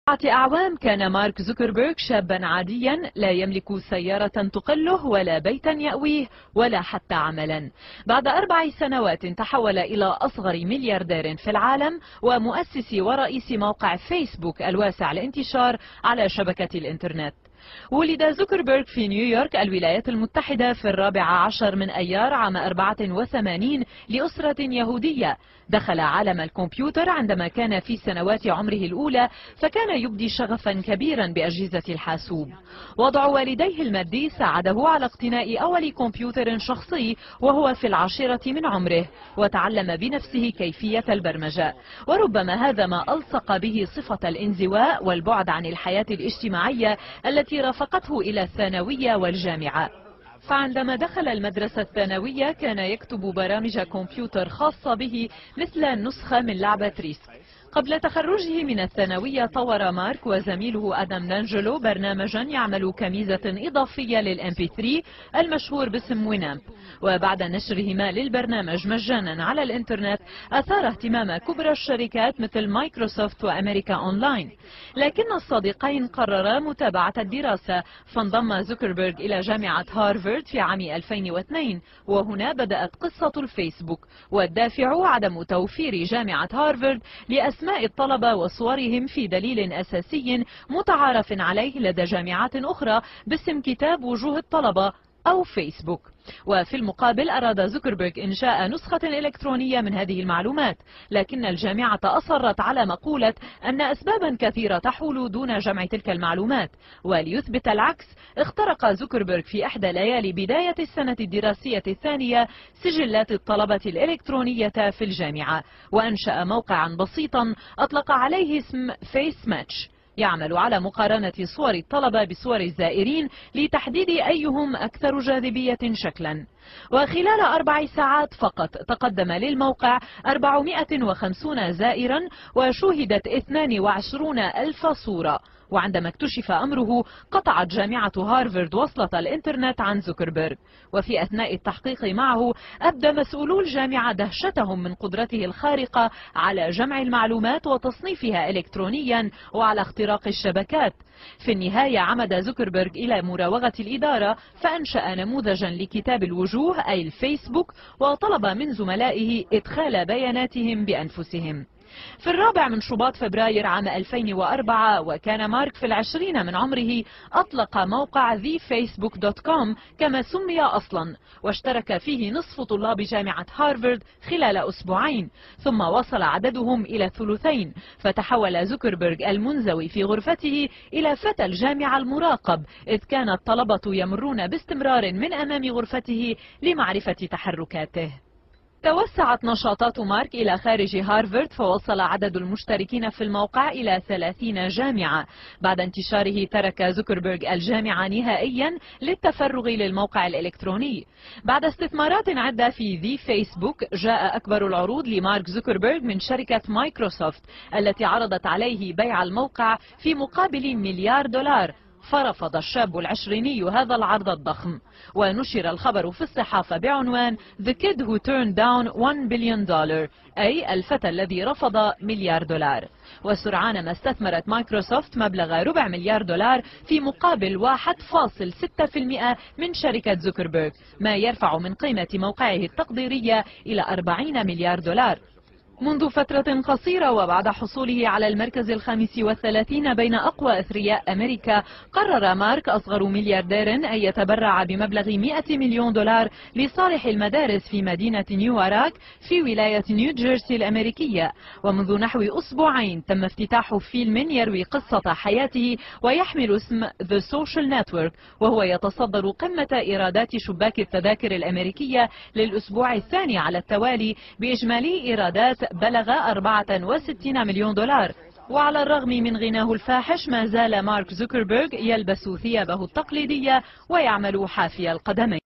أعوام كان مارك زوكربيرغ شابا عاديا لا يملك سيارة تقله ولا بيتا يأويه ولا حتى عملا. بعد 4 سنوات تحول إلى أصغر ملياردير في العالم ومؤسس ورئيس موقع فيسبوك الواسع الانتشار على شبكة الإنترنت. ولد زوكربيرغ في نيويورك الولايات المتحدة في 14 من أيار عام 84 لأسرة يهودية. دخل عالم الكمبيوتر عندما كان في سنوات عمره الأولى، فكان يبدي شغفا كبيرا بأجهزة الحاسوب. وضع والديه المادي ساعده على اقتناء أول كمبيوتر شخصي وهو في 10 من عمره، وتعلم بنفسه كيفية البرمجة. وربما هذا ما ألصق به صفة الانزواء والبعد عن الحياة الاجتماعية التي رافقته إلى الثانوية والجامعة. فعندما دخل المدرسة الثانوية كان يكتب برامج كمبيوتر خاصة به مثل النسخة من لعبة ريسك. قبل تخرجه من الثانوية طور مارك وزميله آدم نانجلو برنامجا يعمل كميزة إضافية للMP3 المشهور باسم وينامب. وبعد نشرهما للبرنامج مجانا على الإنترنت أثار اهتمام كبرى الشركات مثل مايكروسوفت وأمريكا أونلاين. لكن الصديقين قررا متابعة الدراسة، فانضم زوكربيرغ إلى جامعة هارفارد في عام 2002، وهنا بدأت قصة الفيسبوك. والدافع عدم توفير جامعة هارفارد لأسماء الطلبة وصورهم في دليل أساسي متعارف عليه لدى جامعات أخرى باسم كتاب وجوه الطلبة أو فيسبوك. وفي المقابل أراد زوكربيرغ إنشاء نسخة إلكترونية من هذه المعلومات، لكن الجامعة أصرت على مقولة أن أسبابا كثيرة تحول دون جمع تلك المعلومات. وليثبت العكس، اخترق زوكربيرغ في إحدى ليالي بداية السنة الدراسية الثانية سجلات الطلبة الإلكترونية في الجامعة، وأنشأ موقعا بسيطا أطلق عليه اسم فيس ماتش، يعمل على مقارنة صور الطلبة بصور الزائرين لتحديد أيهم أكثر جاذبية شكلا. وخلال 4 ساعات فقط تقدم للموقع 450 زائرا وشوهدت 22 ألف صورة. وعندما اكتشف أمره قطعت جامعة هارفارد وصلة الإنترنت عن زوكربيرغ. وفي أثناء التحقيق معه أبدى مسؤولو الجامعة دهشتهم من قدرته الخارقة على جمع المعلومات وتصنيفها إلكترونيا وعلى اختراق الشبكات. في النهاية عمد زوكربيرغ إلى مراوغة الإدارة فأنشأ نموذجا لكتاب الوجوه أي الفيسبوك، وطلب من زملائه إدخال بياناتهم بأنفسهم. في 4 من شباط فبراير عام 2004 وكان مارك في 20 من عمره أطلق موقع thefacebook.com كما سمي أصلا، واشترك فيه نصف طلاب جامعة هارفارد خلال 2 أسبوع، ثم وصل عددهم إلى 2، فتحول زوكربيرغ المنزوي في غرفته إلى فتى الجامعة المراقب، إذ كان الطلبة يمرون باستمرار من أمام غرفته لمعرفة تحركاته. توسعت نشاطات مارك إلى خارج هارفارد، فوصل عدد المشتركين في الموقع إلى 30 جامعة. بعد انتشاره ترك زوكربيرغ الجامعة نهائيا للتفرغ للموقع الإلكتروني. بعد استثمارات عدة في ذي فيسبوك جاء أكبر العروض لمارك زوكربيرغ من شركة مايكروسوفت التي عرضت عليه بيع الموقع في مقابل $1 مليار، فرفض الشاب العشريني هذا العرض الضخم. ونشر الخبر في الصحافة بعنوان The Kid Who Turned Down $1 billion، أي الفتى الذي رفض $1 مليار. وسرعان ما استثمرت مايكروسوفت مبلغ $250 مليون في مقابل 1.6% من شركة زوكربيرغ، ما يرفع من قيمة موقعه التقديرية إلى $40 مليار. منذ فترة قصيرة وبعد حصوله على المركز 35 بين أقوى أثرياء أمريكا، قرر مارك أصغر ملياردير أن يتبرع بمبلغ $100 مليون لصالح المدارس في مدينة نيواراك في ولاية نيو جيرسي الأمريكية. ومنذ نحو 2 أسبوع تم افتتاح فيلم يروي قصة حياته ويحمل اسم The Social Network، وهو يتصدر قمة إيرادات شباك التذاكر الأمريكية للأسبوع الثاني على التوالي بإجمالي إيرادات بلغ $64 مليون. وعلى الرغم من غناه الفاحش ما زال مارك زوكربيرغ يلبس ثيابه التقليدية ويعمل حافي القدمين.